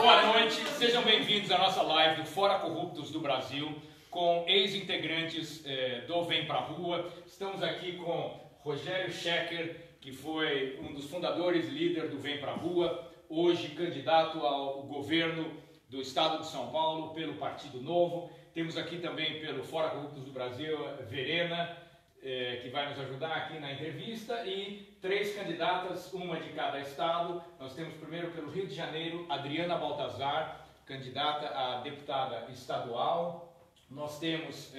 Boa noite, sejam bem-vindos à nossa live do Fora Corruptos do Brasil, com ex-integrantes do Vem Pra Rua. Estamos aqui com Rogério Schecker, que foi um dos fundadores e líder do Vem Pra Rua, hoje candidato ao governo do estado de São Paulo pelo Partido Novo. Temos aqui também pelo Fora Corruptos do Brasil, Verena, que vai nos ajudar aqui na entrevista, e 3 candidatas, uma de cada estado. Nós temos primeiro pelo Rio de Janeiro, Adriana Baltazar, candidata a deputada estadual. Nós temos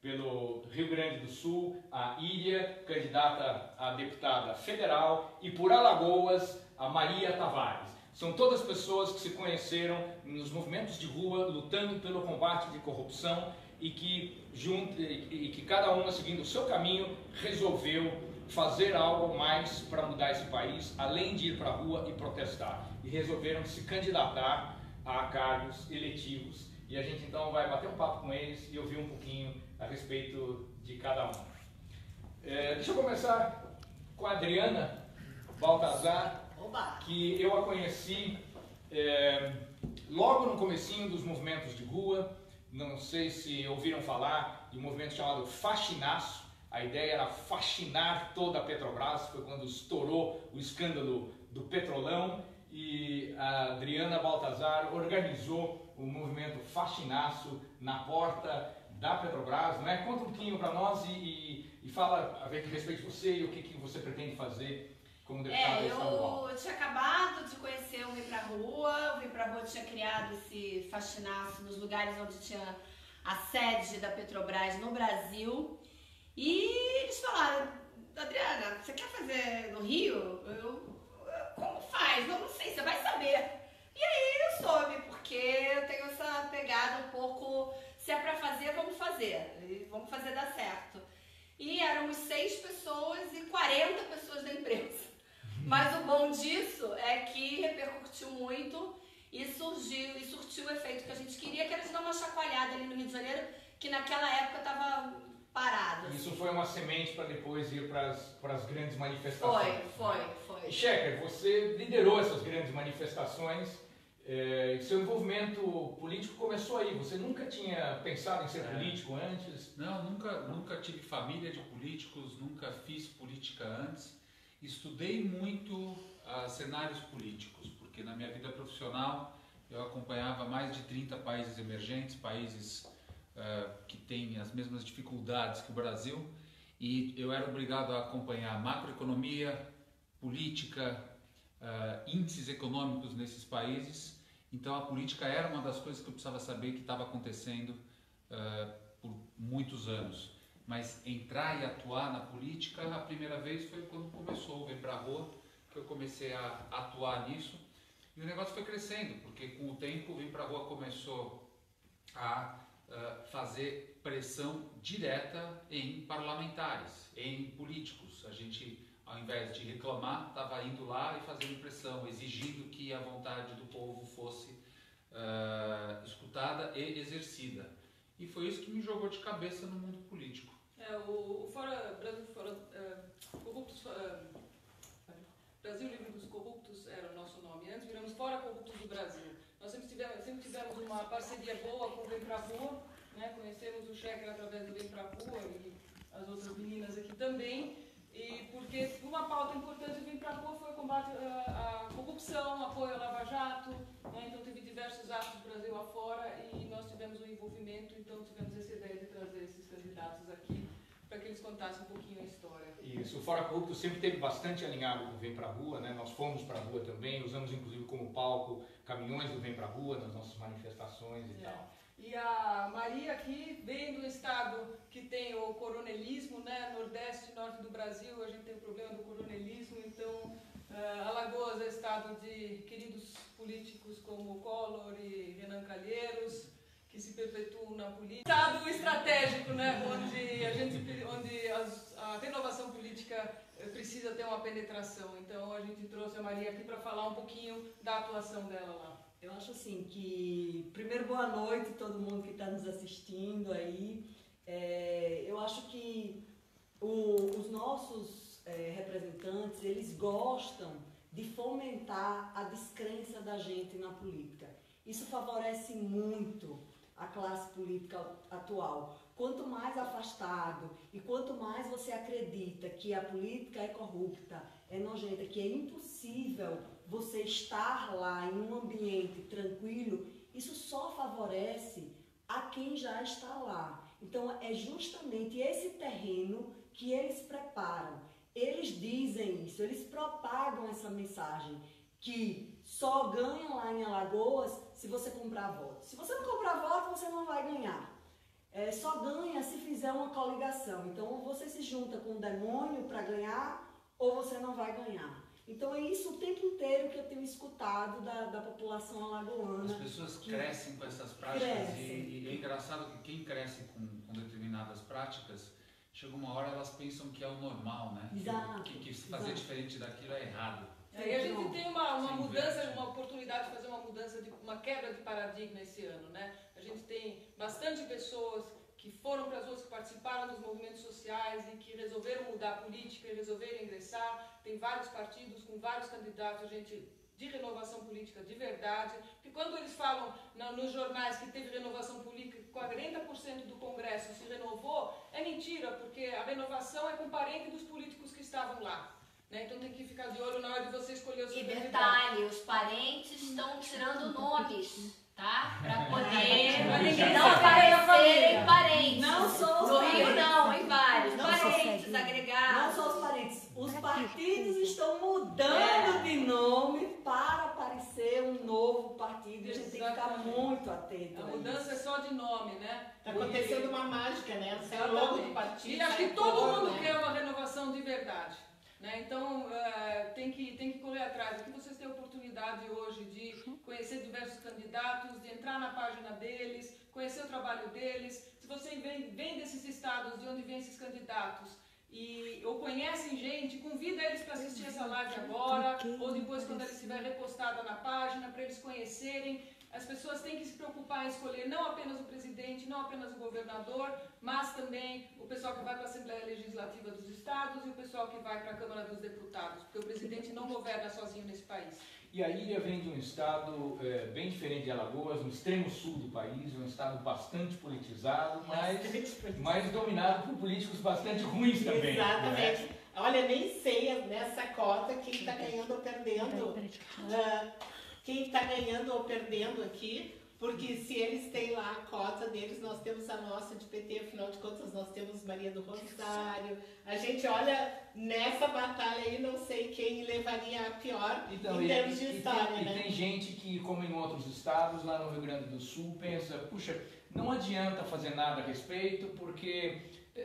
pelo Rio Grande do Sul, a Ilha, candidata a deputada federal, e por Alagoas, a Maria Tavares. São todas pessoas que se conheceram nos movimentos de rua, lutando pelo combate de corrupção, e que cada uma, seguindo o seu caminho, resolveu fazer algo mais para mudar esse país, além de ir para a rua e protestar. E resolveram se candidatar a cargos eletivos. E a gente então vai bater um papo com eles e ouvir um pouquinho a respeito de cada um. Deixa eu começar com a Adriana Baltazar, que eu a conheci logo no comecinho dos movimentos de rua. Não sei se ouviram falar de um movimento chamado Faxinaço. A ideia era faxinar toda a Petrobras. Foi quando estourou o escândalo do Petrolão, e a Adriana Baltazar organizou o movimento Faxinaço na porta da Petrobras, não é? Conta um pouquinho para nós e fala a respeito de você e o que você pretende fazer como deputada estadual. Eu tinha acabado de conhecer o Vem Pra Rua. O Vem Pra Rua tinha criado esse Faxinaço nos lugares onde tinha a sede da Petrobras no Brasil. E eles falaram: Adriana, você quer fazer no Rio? Como faz? Não sei, você vai saber. E aí eu soube, porque eu tenho essa pegada um pouco, se é pra fazer, vamos fazer. E vamos fazer dar certo. E éramos 6 pessoas e 40 pessoas da empresa. Mas o bom disso é que repercutiu muito e surtiu o efeito que a gente queria, que era de dar uma chacoalhada ali no Rio de Janeiro, que naquela época estava parado. Isso foi uma semente para depois ir para as grandes manifestações. Foi. E Schecker, você liderou essas grandes manifestações. Seu envolvimento político começou aí. Você nunca tinha pensado em ser político antes? Não, nunca tive família de políticos, nunca fiz política antes. Estudei muito cenários políticos, porque na minha vida profissional eu acompanhava mais de 30 países emergentes, países que têm as mesmas dificuldades que o Brasil, e eu era obrigado a acompanhar macroeconomia, política, índices econômicos nesses países. Então a política era uma das coisas que eu precisava saber que estava acontecendo por muitos anos. Mas entrar e atuar na política, a primeira vez foi quando começou o Vem Pra Rua, que eu comecei a atuar nisso. E o negócio foi crescendo, porque com o tempo o Vem Pra Rua começou a fazer pressão direta em parlamentares, em políticos. A gente, ao invés de reclamar, estava indo lá e fazendo pressão, exigindo que a vontade do povo fosse escutada e exercida. E foi isso que me jogou de cabeça no mundo político. Brasil Livre dos Corruptos era o nosso nome. Antes viramos Fora Corruptos do Brasil. Nós sempre tivemos uma parceria boa com o Vem Pra Rua, né? Conhecemos o Schecker através do Vem Pra Rua e as outras meninas aqui também. E porque uma pauta importante do Vem Pra Rua foi o combate à corrupção, apoio à Lava Jato, né? Então teve diversos atos do Brasil afora e nós tivemos um envolvimento, então tivemos essa ideia de trazer esses candidatos aqui para que eles contassem um pouquinho a história. Isso, o Fora Corrupto sempre teve bastante alinhado com o Vem Pra Rua, né? Nós fomos pra rua também, usamos inclusive como palco caminhões do Vem Pra Rua nas nossas manifestações e tal. E a Maria aqui vem do estado que tem o coronelismo, né? Nordeste e norte do Brasil, a gente tem o problema do coronelismo, então Alagoas é estado de queridos políticos como Collor e Renan Calheiros, que se perpetuam na política. Estado estratégico, né? Onde a renovação política precisa ter uma penetração. Então a gente trouxe a Maria aqui para falar um pouquinho da atuação dela lá. Eu acho assim que, primeiro, boa noite a todo mundo que está nos assistindo aí. Eu acho que os nossos representantes, eles gostam de fomentar a descrença da gente na política. Isso favorece muito a classe política atual. Quanto mais afastado e quanto mais você acredita que a política é corrupta, é nojenta, que é impossível você estar lá em um ambiente tranquilo, isso só favorece a quem já está lá. Então é justamente esse terreno que eles preparam. Eles dizem isso, eles propagam essa mensagem, que só ganha lá em Alagoas se você comprar voto. Se você não comprar voto, você não vai ganhar. Só ganha se fizer uma coligação. Então, ou você se junta com o demônio para ganhar, ou você não vai ganhar. Então, é isso o tempo inteiro que eu tenho escutado da população alagoana. As pessoas crescem com essas práticas e é engraçado que quem cresce com determinadas práticas, chega uma hora elas pensam que é o normal, né? Exato. Que fazer diferente daquilo é errado. E a gente tem uma mudança, uma oportunidade de fazer uma mudança, uma quebra de paradigma esse ano, né? A gente tem bastante pessoas que foram para as ruas, que participaram dos movimentos sociais e que resolveram mudar a política e resolveram ingressar. Tem vários partidos com vários candidatos, gente de renovação política de verdade. Porque quando eles falam nos jornais que teve renovação política, 40% do Congresso se renovou, é mentira, porque a renovação é com parente dos políticos que estavam lá. Né? Então tem que ficar de olho na hora de você escolher o seu candidato. E detalhe, os parentes estão tirando nomes, tá? Para poder não aparecerem parentes. Não só os no parentes. Rio não, em vários. Não Parentes, agregados. Não só os parentes. Os partidos estão mudando de nome para aparecer um novo partido. E a gente tem que ficar muito atento. A mudança é só de nome, né? Está acontecendo uma mágica, né? Sai o logo do partido. E acho que todo mundo quer uma renovação de verdade. Né? Então, tem que correr atrás. Aqui vocês têm a oportunidade hoje de conhecer diversos candidatos, de entrar na página deles, conhecer o trabalho deles. Se você vem desses estados, de onde vêm esses candidatos, ou conhecem gente, convida eles para assistir essa live agora, ou depois quando ela estiver repostada na página, para eles conhecerem. As pessoas têm que se preocupar em escolher não apenas o presidente, não apenas o governador, mas também o pessoal que vai para a Assembleia Legislativa dos Estados e o pessoal que vai para a Câmara dos Deputados, porque o presidente não governa sozinho nesse país. E a ilha vem de um estado bem diferente de Alagoas, no extremo sul do país, um estado bastante politizado, mas dominado por políticos bastante ruins também. Exatamente. Né? Olha, nem sei nessa cota quem está ganhando ou perdendo. Quem está ganhando ou perdendo aqui, porque se eles têm lá a cota deles, nós temos a nossa de PT, afinal de contas nós temos Maria do Rosário. A gente olha nessa batalha aí, não sei quem levaria a pior então, em termos de história, né? E tem gente que, como em outros estados, lá no Rio Grande do Sul, pensa, puxa, não adianta fazer nada a respeito, porque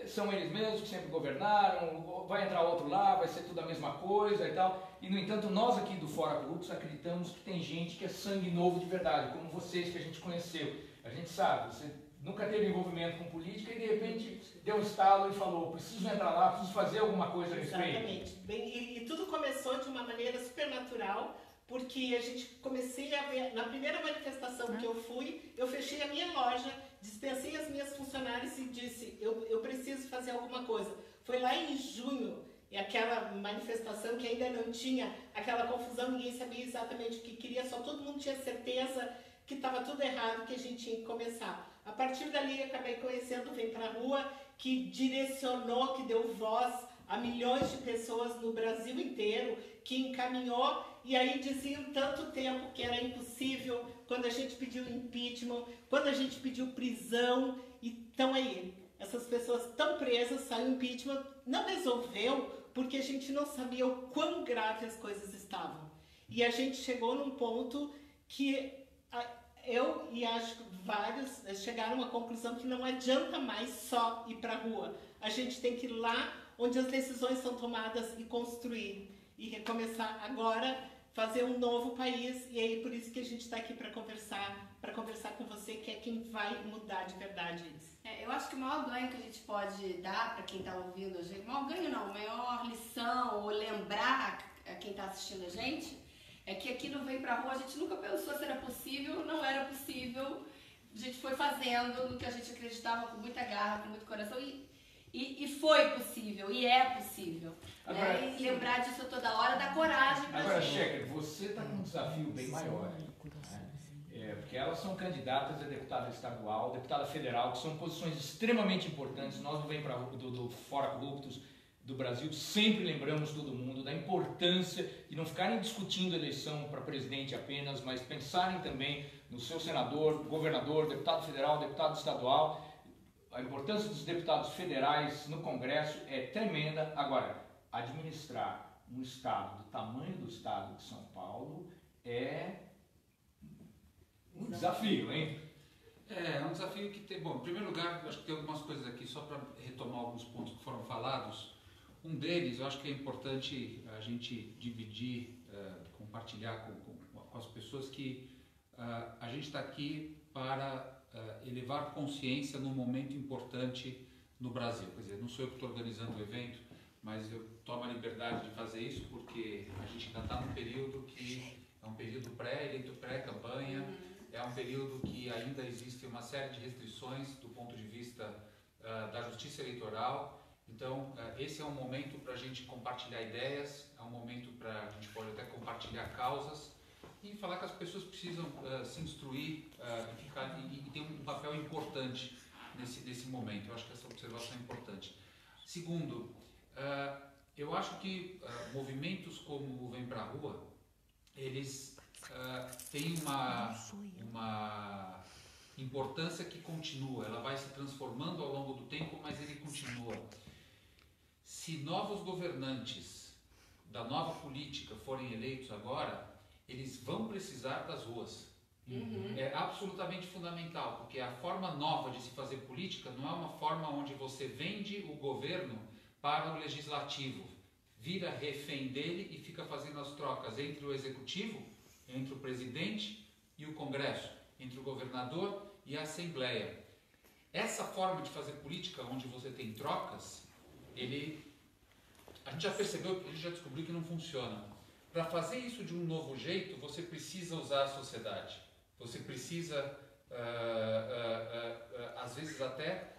são eles mesmos que sempre governaram, vai entrar outro lá, vai ser tudo a mesma coisa e tal. E, no entanto, nós aqui do Fora Corruptos acreditamos que tem gente que é sangue novo de verdade, como vocês que a gente conheceu. A gente sabe, você nunca teve envolvimento com política e, de repente, deu um estalo e falou, preciso entrar lá, preciso fazer alguma coisa a respeito. Exatamente. Bem, e tudo começou de uma maneira super natural, porque a gente comecei a ver, na primeira manifestação que eu fui, eu fechei a minha loja, dispensei as minhas funcionárias e disse, eu preciso fazer alguma coisa. Foi lá em junho, e aquela manifestação que ainda não tinha aquela confusão, ninguém sabia exatamente o que queria, só todo mundo tinha certeza que estava tudo errado, que a gente tinha que começar. A partir dali, acabei conhecendo o Vem Pra Rua, que direcionou, que deu voz a milhões de pessoas no Brasil inteiro, que encaminhou, e aí diziam tanto tempo que era impossível, quando a gente pediu impeachment, quando a gente pediu prisão, e estão aí. Essas pessoas estão presas, saiu impeachment, não resolveu, porque a gente não sabia o quão grave as coisas estavam. E a gente chegou num ponto que eu e acho que vários chegaram à conclusão que não adianta mais só ir para a rua. A gente tem que ir lá onde as decisões são tomadas e construir. E recomeçar agora, fazer um novo país. E aí por isso que a gente está aqui para conversar com você, que é quem vai mudar de verdade isso. Eu acho que o maior ganho que a gente pode dar para quem está ouvindo a gente, maior ganho não, maior lição ou lembrar a quem está assistindo a gente, é que aqui no Vem Pra Rua a gente nunca pensou se era possível, não era possível, a gente foi fazendo no que a gente acreditava com muita garra, com muito coração E foi possível, e é possível. Agora, Né? E lembrar disso toda hora dá coragem pra Agora, gente. Schecker, você está com um desafio bem maior. Né? Porque elas são candidatas a deputada estadual, deputada federal, que são posições extremamente importantes. Nós do Vem pra Rua, do Fora Corruptos do Brasil, sempre lembramos todo mundo da importância de não ficarem discutindo eleição para presidente apenas, mas pensarem também no seu senador, governador, deputado federal, deputado estadual. A importância dos deputados federais no Congresso é tremenda. Agora, administrar um estado do tamanho do estado de São Paulo é um desafio, hein? É um desafio que tem... Bom, em primeiro lugar, eu acho que tem algumas coisas aqui, só para retomar alguns pontos que foram falados. Um deles, eu acho que é importante a gente dividir, compartilhar com as pessoas que a gente está aqui para elevar consciência num momento importante no Brasil. Quer dizer, não sou eu que estou organizando o evento, mas eu tomo a liberdade de fazer isso porque a gente ainda está num período que é um período pré-campanha, é um período que ainda existe uma série de restrições do ponto de vista da justiça eleitoral. Então, esse é um momento para a gente compartilhar ideias, é um momento para a gente pode até compartilhar causas e falar que as pessoas precisam se instruir e ter um papel importante nesse momento. Eu acho que essa observação é importante. Segundo, eu acho que movimentos como o Vem Pra Rua, eles têm uma importância que continua, ela vai se transformando ao longo do tempo, mas ele continua. Se novos governantes da nova política forem eleitos agora, eles vão precisar das ruas. É absolutamente fundamental, porque a forma nova de se fazer política não é uma forma onde você vende o governo para o legislativo, vira refém dele e fica fazendo as trocas entre o executivo, entre o presidente e o Congresso, entre o governador e a Assembleia. Essa forma de fazer política, onde você tem trocas, a gente já percebeu, a gente já descobriu que não funciona. Para fazer isso de um novo jeito, você precisa usar a sociedade. Você precisa, às vezes até,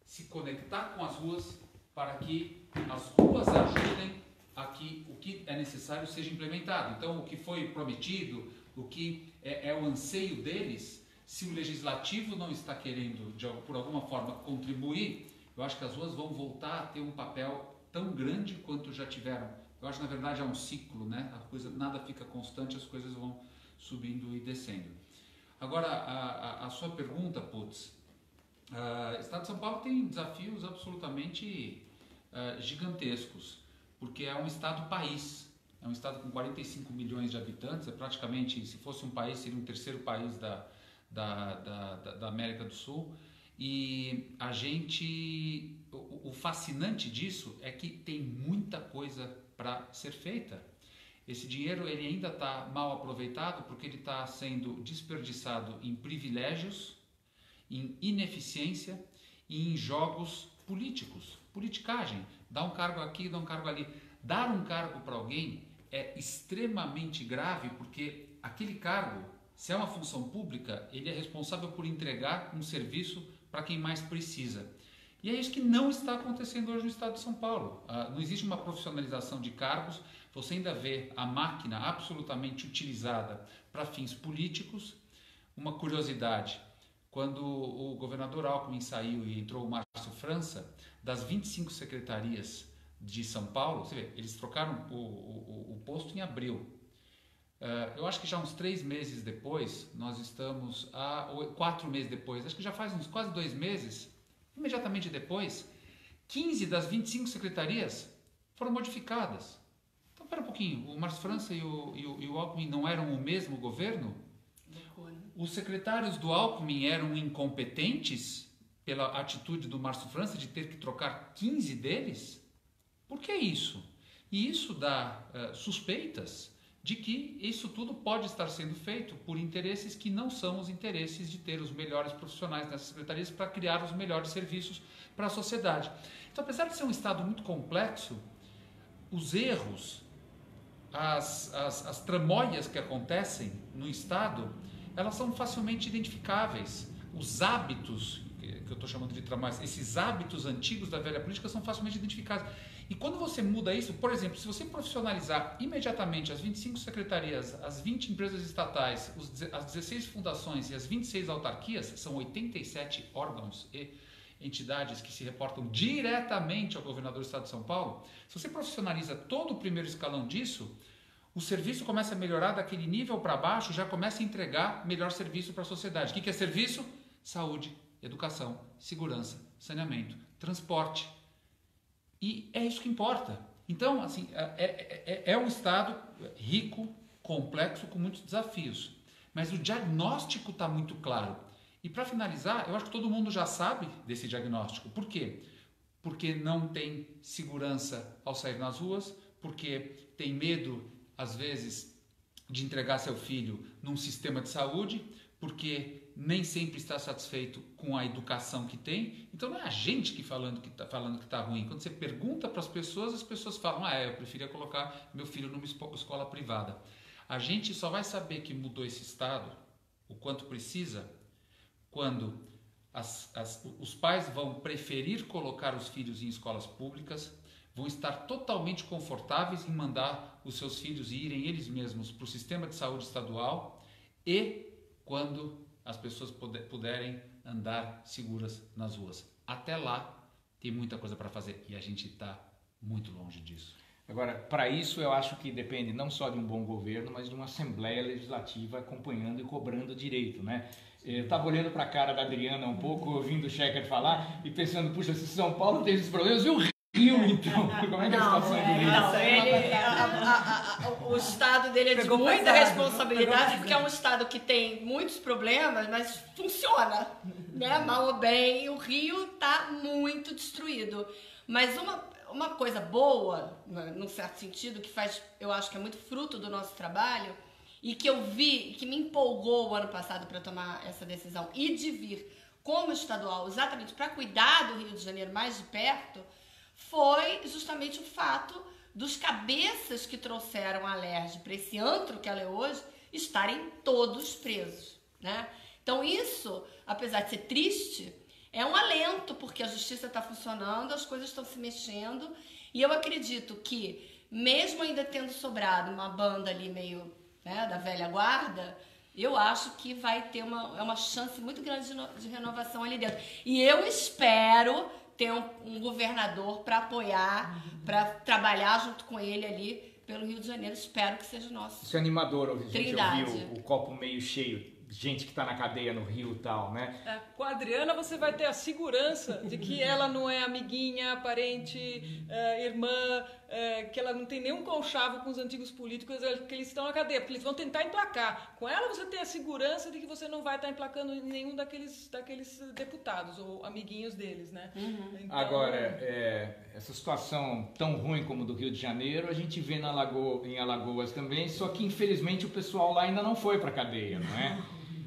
se conectar com as ruas para que as ruas ajudem a que o que é necessário seja implementado. Então, o que foi prometido, o que é o anseio deles, se o legislativo não está querendo, por alguma forma, contribuir, eu acho que as ruas vão voltar a ter um papel tão grande quanto já tiveram. Eu acho que, na verdade, é um ciclo, né? Nada fica constante, as coisas vão subindo e descendo. Agora, a sua pergunta, Putz, o Estado de São Paulo tem desafios absolutamente gigantescos, porque é um Estado-país, é um Estado com 45 milhões de habitantes, é praticamente, se fosse um país, seria um terceiro país da América do Sul, e o fascinante disso é que tem muita coisa para ser feita. Esse dinheiro ele ainda está mal aproveitado porque ele está sendo desperdiçado em privilégios, em ineficiência e em jogos políticos, politicagem. Dá um cargo aqui, dá um cargo ali. Dar um cargo para alguém é extremamente grave porque aquele cargo, se é uma função pública, ele é responsável por entregar um serviço para quem mais precisa. E é isso que não está acontecendo hoje no Estado de São Paulo. Não existe uma profissionalização de cargos, você ainda vê a máquina absolutamente utilizada para fins políticos. Uma curiosidade, quando o governador Alckmin saiu e entrou o Márcio França, das 25 secretarias de São Paulo, você vê, eles trocaram o posto em abril. Eu acho que já uns 3 meses depois, nós estamos 4 meses depois, acho que já faz uns quase 2 meses, imediatamente depois, 15 das 25 secretarias foram modificadas. Então, espera um pouquinho, o Márcio França e o Alckmin não eram o mesmo governo? Os secretários do Alckmin eram incompetentes pela atitude do Márcio França de ter que trocar 15 deles? Por que isso? E isso dá suspeitas de que isso tudo pode estar sendo feito por interesses que não são os interesses de ter os melhores profissionais nessas secretarias para criar os melhores serviços para a sociedade. Então, apesar de ser um Estado muito complexo, os erros, as tramóias que acontecem no Estado, elas são facilmente identificáveis. Os hábitos, que eu estou chamando de traumas, esses hábitos antigos da velha política são facilmente identificados. E quando você muda isso, por exemplo, se você profissionalizar imediatamente as 25 secretarias, as 20 empresas estatais, as 16 fundações e as 26 autarquias, são 87 órgãos e entidades que se reportam diretamente ao governador do estado de São Paulo, se você profissionaliza todo o primeiro escalão disso, o serviço começa a melhorar daquele nível para baixo, já começa a entregar melhor serviço para a sociedade. O que é serviço? Saúde, educação, segurança, saneamento, transporte. E é isso que importa. Então, assim, é um estado rico, complexo, com muitos desafios. Mas o diagnóstico está muito claro. E para finalizar, eu acho que todo mundo já sabe desse diagnóstico. Por quê? Porque não tem segurança ao sair nas ruas, porque tem medo, às vezes, de entregar seu filho num sistema de saúde, porque nem sempre está satisfeito com a educação que tem. Então não é a gente que falando que está ruim. Quando você pergunta para as pessoas falam, eu preferia colocar meu filho numa escola privada. A gente só vai saber que mudou esse estado, o quanto precisa, quando os pais vão preferir colocar os filhos em escolas públicas, vão estar totalmente confortáveis em mandar os seus filhos irem eles mesmos para o sistema de saúde estadual e quando as pessoas puderem andar seguras nas ruas. Até lá, tem muita coisa para fazer e a gente está muito longe disso. Agora, para isso eu acho que depende não só de um bom governo, mas de uma Assembleia Legislativa acompanhando e cobrando direito, né? Eu estava olhando para a cara da Adriana um pouco, ouvindo o Schecker falar e pensando, puxa, se São Paulo tem esses problemas, e o Rio, então? Como é que é a situação do Rio? O estado dele é de muita responsabilidade, porque é um estado que tem muitos problemas, mas funciona, né? Mal ou bem, o Rio está muito destruído. Mas uma coisa boa, num certo sentido, que faz, eu acho que é muito fruto do nosso trabalho, e que eu vi, que me empolgou o ano passado para tomar essa decisão e de vir como estadual, exatamente para cuidar do Rio de Janeiro mais de perto, foi justamente o fato dos cabeças que trouxeram a Alerj para esse antro que ela é hoje estarem todos presos, né? Então isso, apesar de ser triste, é um alento, porque a justiça está funcionando, as coisas estão se mexendo, e eu acredito que, mesmo ainda tendo sobrado uma banda ali meio, né, da velha guarda, eu acho que vai ter uma chance muito grande de renovação ali dentro. E eu espero ter um governador para apoiar, para trabalhar junto com ele ali pelo Rio de Janeiro. Espero que seja o nosso. Isso é animador, a gente Trindade. ouviu o copo meio cheio, gente que está na cadeia no Rio e tal, né? Com a Adriana você vai ter a segurança de que ela não é amiguinha, parente, irmã, que ela não tem nenhum conchavo com os antigos políticos, que eles estão na cadeia, porque eles vão tentar emplacar. Com ela você tem a segurança de que você não vai estar emplacando nenhum daqueles deputados ou amiguinhos deles, né? Uhum. Então, Agora, essa situação tão ruim como do Rio de Janeiro, a gente vê em Alagoas também, só que infelizmente o pessoal lá ainda não foi para a cadeia, não é?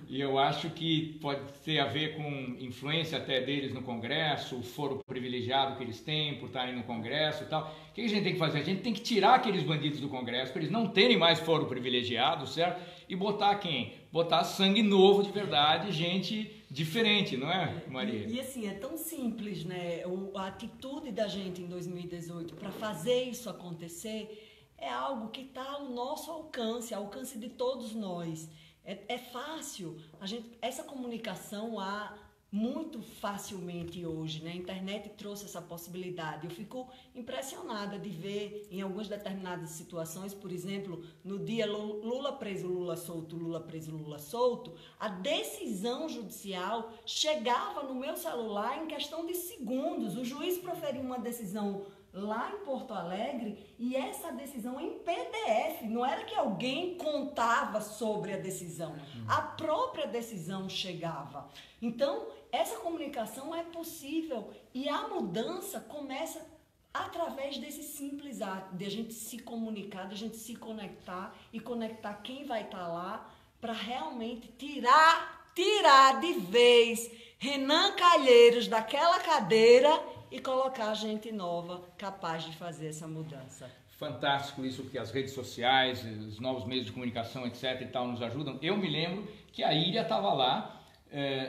E eu acho que pode ter a ver com influência até deles no Congresso, o foro privilegiado que eles têm por estarem no Congresso e tal. O que a gente tem que fazer? A gente tem que tirar aqueles bandidos do Congresso para eles não terem mais foro privilegiado, certo? E botar quem? Botar sangue novo de verdade, gente diferente, não é, Maria? E assim, é tão simples, né? A atitude da gente em 2018 para fazer isso acontecer é algo que está ao nosso alcance, ao alcance de todos nós. É fácil, essa comunicação há muito facilmente hoje, né? A internet trouxe essa possibilidade. Eu fico impressionada de ver em algumas determinadas situações, por exemplo, no dia Lula preso, Lula solto, Lula preso, Lula solto, a decisão judicial chegava no meu celular em questão de segundos. O juiz proferiu uma decisão lá em Porto Alegre, e essa decisão em PDF, não era que alguém contava sobre a decisão, a própria decisão chegava. Então, essa comunicação é possível, e a mudança começa através desse simples ato, de a gente se comunicar, de a gente se conectar, e conectar quem vai estar lá, para realmente tirar de vez Renan Calheiros daquela cadeira e colocar gente nova capaz de fazer essa mudança. Fantástico isso, porque as redes sociais, os novos meios de comunicação, etc. e tal, nos ajudam. Eu me lembro que a Ilha estava lá,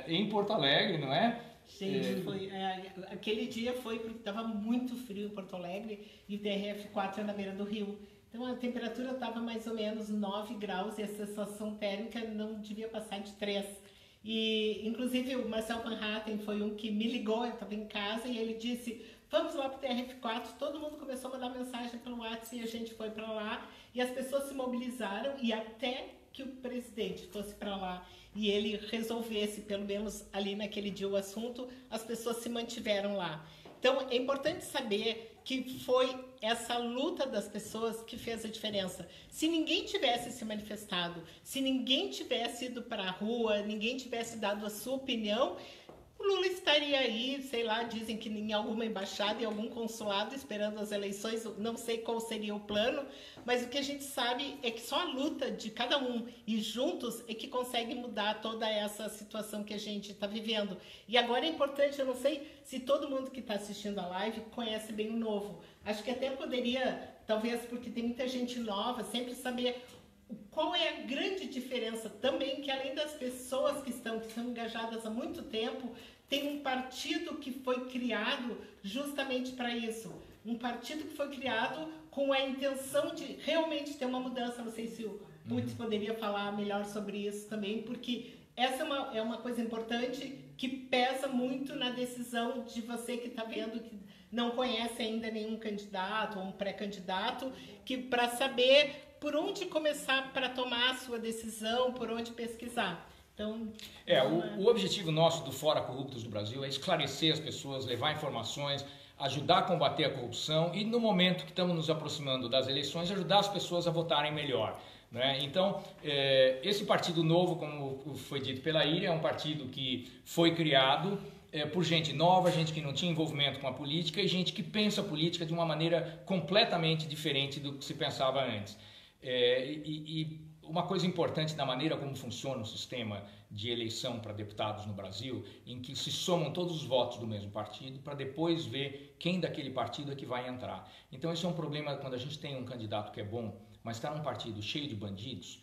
em Porto Alegre, não é? Gente, aquele dia foi porque estava muito frio em Porto Alegre e o TRF4 é na beira do rio. Então a temperatura estava mais ou menos 9 graus e a sensação térmica não devia passar de 3. E inclusive o Marcel Van Hatten foi um que me ligou, eu estava em casa e ele disse: vamos lá para o TRF4. Todo mundo começou a mandar mensagem pelo WhatsApp e a gente foi para lá. E as pessoas se mobilizaram e até que o presidente fosse para lá e ele resolvesse, pelo menos ali naquele dia, o assunto, as pessoas se mantiveram lá. Então, é importante saber que foi essa luta das pessoas que fez a diferença. Se ninguém tivesse se manifestado, se ninguém tivesse ido para a rua, ninguém tivesse dado a sua opinião, o Lula estaria aí, sei lá, dizem que em alguma embaixada, em algum consulado, esperando as eleições, não sei qual seria o plano, mas o que a gente sabe é que só a luta de cada um e juntos é que consegue mudar toda essa situação que a gente está vivendo. E agora é importante, eu não sei se todo mundo que está assistindo a live conhece bem o Novo. Acho que até poderia, talvez porque tem muita gente nova, sempre saber qual é a grande diferença também, que além das pessoas que estão engajadas há muito tempo, tem um partido que foi criado justamente para isso. Um partido que foi criado com a intenção de realmente ter uma mudança. Não sei se o Putz poderia falar melhor sobre isso também, porque essa é uma coisa importante que pesa muito na decisão de você que está vendo que não conhece ainda nenhum candidato ou um pré-candidato, que para saber por onde começar para tomar a sua decisão, por onde pesquisar. Então, o objetivo nosso do Fora Corruptos do Brasil é esclarecer as pessoas, levar informações, ajudar a combater a corrupção e no momento que estamos nos aproximando das eleições, ajudar as pessoas a votarem melhor. Né? Então, esse Partido Novo, como foi dito pela Ira, é um partido que foi criado por gente nova, gente que não tinha envolvimento com a política e gente que pensa a política de uma maneira completamente diferente do que se pensava antes. Uma coisa importante da maneira como funciona o sistema de eleição para deputados no Brasil, em que se somam todos os votos do mesmo partido para depois ver quem daquele partido é que vai entrar. Então esse é um problema quando a gente tem um candidato que é bom, mas está num partido cheio de bandidos,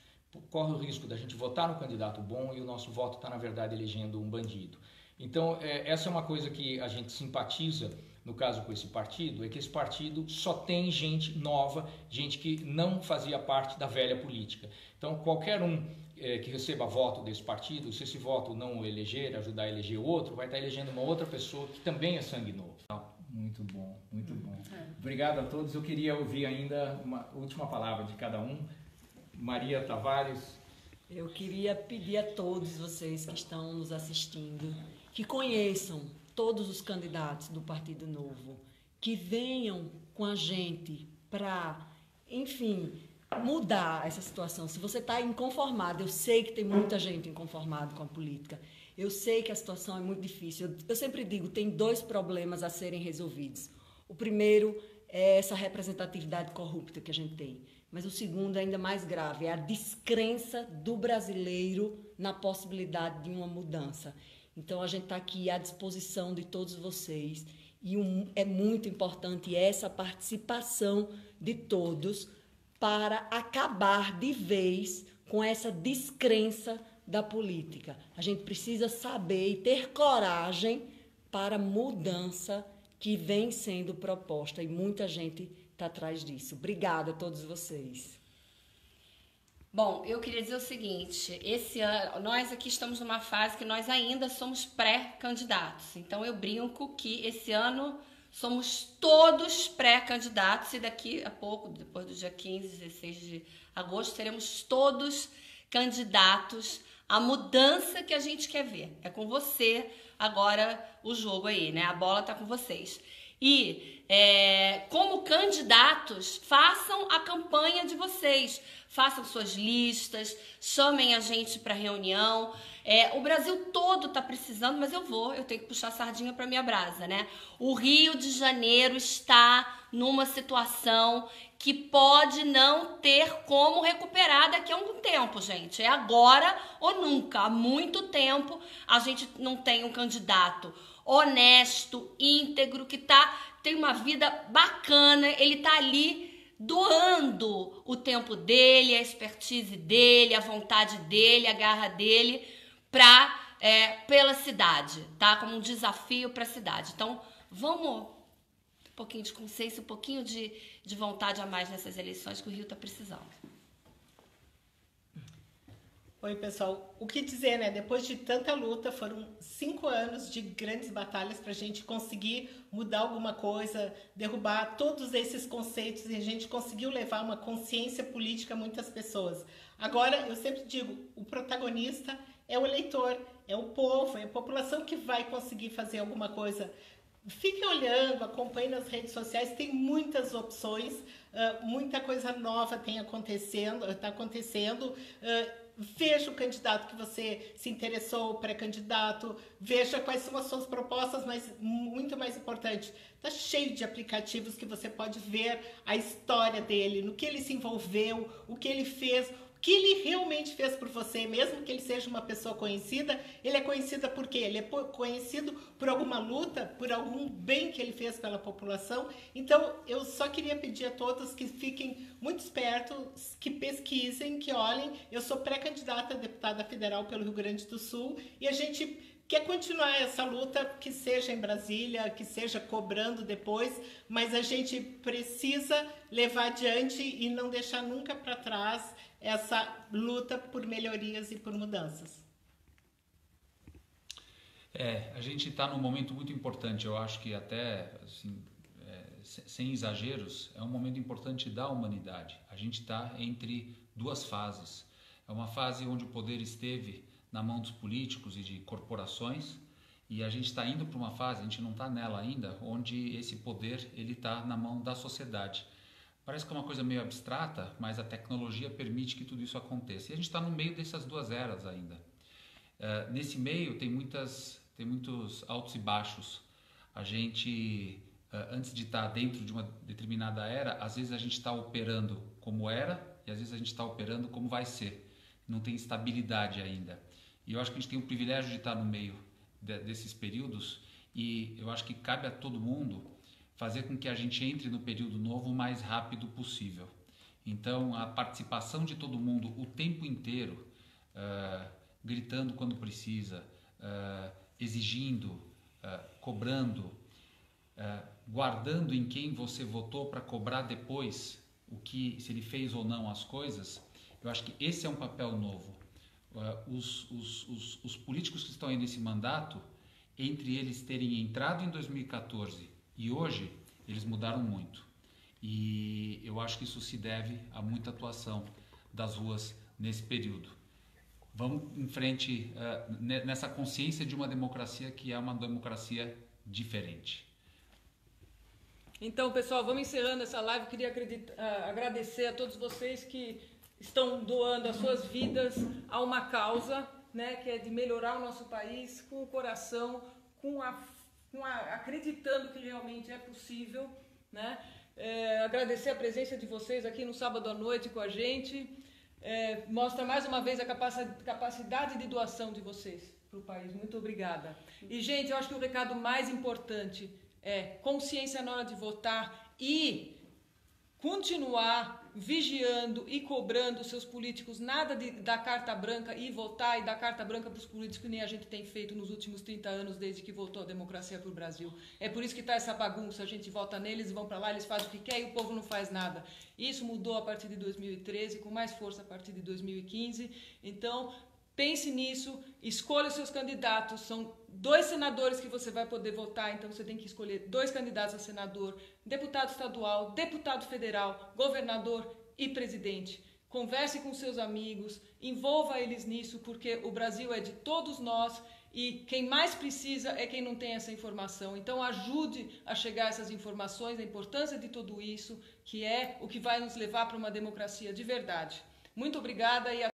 corre o risco da gente votar no candidato bom e o nosso voto está na verdade elegendo um bandido. Então essa é uma coisa que a gente simpatiza no caso com esse partido, é que esse partido só tem gente nova, gente que não fazia parte da velha política. Então, qualquer um que receba voto desse partido, se esse voto não o eleger, ajudar a eleger outro, vai estar elegendo uma outra pessoa que também é sangue novo. Muito bom, muito bom. Obrigado a todos. Eu queria ouvir ainda uma última palavra de cada um. Maria Tavares. Eu queria pedir a todos vocês que estão nos assistindo que conheçam todos os candidatos do Partido Novo, que venham com a gente para, enfim, mudar essa situação. Se você está inconformado, eu sei que tem muita gente inconformada com a política, eu sei que a situação é muito difícil. Eu sempre digo, tem 2 problemas a serem resolvidos. O primeiro é essa representatividade corrupta que a gente tem, mas o segundo, ainda mais grave, é a descrença do brasileiro na possibilidade de uma mudança. Então, a gente está aqui à disposição de todos vocês e é muito importante essa participação de todos para acabar de vez com essa descrença da política. A gente precisa saber e ter coragem para a mudança que vem sendo proposta e muita gente está atrás disso. Obrigada a todos vocês. Bom, eu queria dizer o seguinte, esse ano, nós aqui estamos numa fase que nós ainda somos pré-candidatos. Então, eu brinco que esse ano somos todos pré-candidatos e daqui a pouco, depois do dia 15, 16 de agosto, seremos todos candidatos à mudança que a gente quer ver. É com você agora o jogo aí, né? A bola está com vocês. E, como candidatos, façam a campanha de vocês, façam suas listas, chamem a gente para reunião. O Brasil todo está precisando, mas eu tenho que puxar a sardinha para minha brasa, né? O Rio de Janeiro está numa situação que pode não ter como recuperar daqui a algum tempo, gente. É agora ou nunca. Há muito tempo a gente não tem um candidato honesto, íntegro, que tem uma vida bacana, ele tá ali doando o tempo dele, a expertise dele, a vontade dele, a garra dele, para pela cidade, tá? Como um desafio para a cidade. Então, vamos um pouquinho de consciência, um pouquinho de vontade a mais nessas eleições que o Rio está precisando. Oi, pessoal. O que dizer, né? Depois de tanta luta, foram 5 anos de grandes batalhas para a gente conseguir mudar alguma coisa, derrubar todos esses conceitos, e a gente conseguiu levar uma consciência política a muitas pessoas. Agora, eu sempre digo, o protagonista é o eleitor, é o povo, é a população que vai conseguir fazer alguma coisa. Fique olhando, acompanhe nas redes sociais, tem muitas opções, muita coisa nova está acontecendo. Veja o candidato que você se interessou, o pré-candidato, veja quais são as suas propostas, mas muito mais importante, está cheio de aplicativos que você pode ver a história dele, no que ele se envolveu, o que ele fez, o que ele realmente fez por você, mesmo que ele seja uma pessoa conhecida, ele é conhecido por quê? Ele é conhecido por alguma luta, por algum bem que ele fez pela população. Então, eu só queria pedir a todos que fiquem muito espertos, que pesquisem, que olhem. Eu sou pré-candidata a deputada federal pelo Rio Grande do Sul e a gente quer continuar essa luta, que seja em Brasília, que seja cobrando depois, mas a gente precisa levar adiante e não deixar nunca para trás essa luta por melhorias e por mudanças. A gente está num momento muito importante, eu acho que até, assim, sem exageros, é um momento importante da humanidade. A gente está entre duas fases. É uma fase onde o poder esteve na mão dos políticos e de corporações, e a gente está indo para uma fase, a gente não está nela ainda, onde esse poder ele está na mão da sociedade. Parece que é uma coisa meio abstrata, mas a tecnologia permite que tudo isso aconteça. E a gente está no meio dessas duas eras ainda. Nesse meio tem muitos altos e baixos. A gente, antes de estar dentro de uma determinada era, às vezes a gente está operando como era e às vezes a gente está operando como vai ser. Não tem estabilidade ainda. E eu acho que a gente tem o privilégio de estar no meio desses períodos, e eu acho que cabe a todo mundo fazer com que a gente entre no período novo o mais rápido possível. Então, a participação de todo mundo o tempo inteiro, gritando quando precisa, exigindo, cobrando, guardando em quem você votou para cobrar depois se ele fez ou não as coisas, eu acho que esse é um papel novo. Os políticos que estão aí nesse mandato, entre eles terem entrado em 2014 e hoje, eles mudaram muito. E eu acho que isso se deve a muita atuação das ruas nesse período. Vamos em frente nessa consciência de uma democracia que é uma democracia diferente. Então, pessoal, vamos encerrando essa live. Queria agradecer a todos vocês que estão doando as suas vidas a uma causa, né, que é de melhorar o nosso país com o coração, acreditando que realmente é possível, né? Agradecer a presença de vocês aqui no sábado à noite com a gente. Mostra mais uma vez a capacidade de doação de vocês para o país. Muito obrigada. E, gente, eu acho que o recado mais importante é consciência na hora de votar e continuar vigiando e cobrando seus políticos, nada de dar carta branca e votar e dar carta branca para os políticos, que nem a gente tem feito nos últimos 30 anos desde que voltou a democracia para o Brasil. É por isso que está essa bagunça, a gente vota neles, vão para lá, eles fazem o que quer e o povo não faz nada. Isso mudou a partir de 2013, com mais força a partir de 2015, então pense nisso, escolha os seus candidatos, são 2 senadores que você vai poder votar, então você tem que escolher 2 candidatos a senador, deputado estadual, deputado federal, governador e presidente. Converse com seus amigos, envolva eles nisso, porque o Brasil é de todos nós e quem mais precisa é quem não tem essa informação. Então ajude a chegar a essas informações, a importância de tudo isso, que é o que vai nos levar para uma democracia de verdade. Muito obrigada e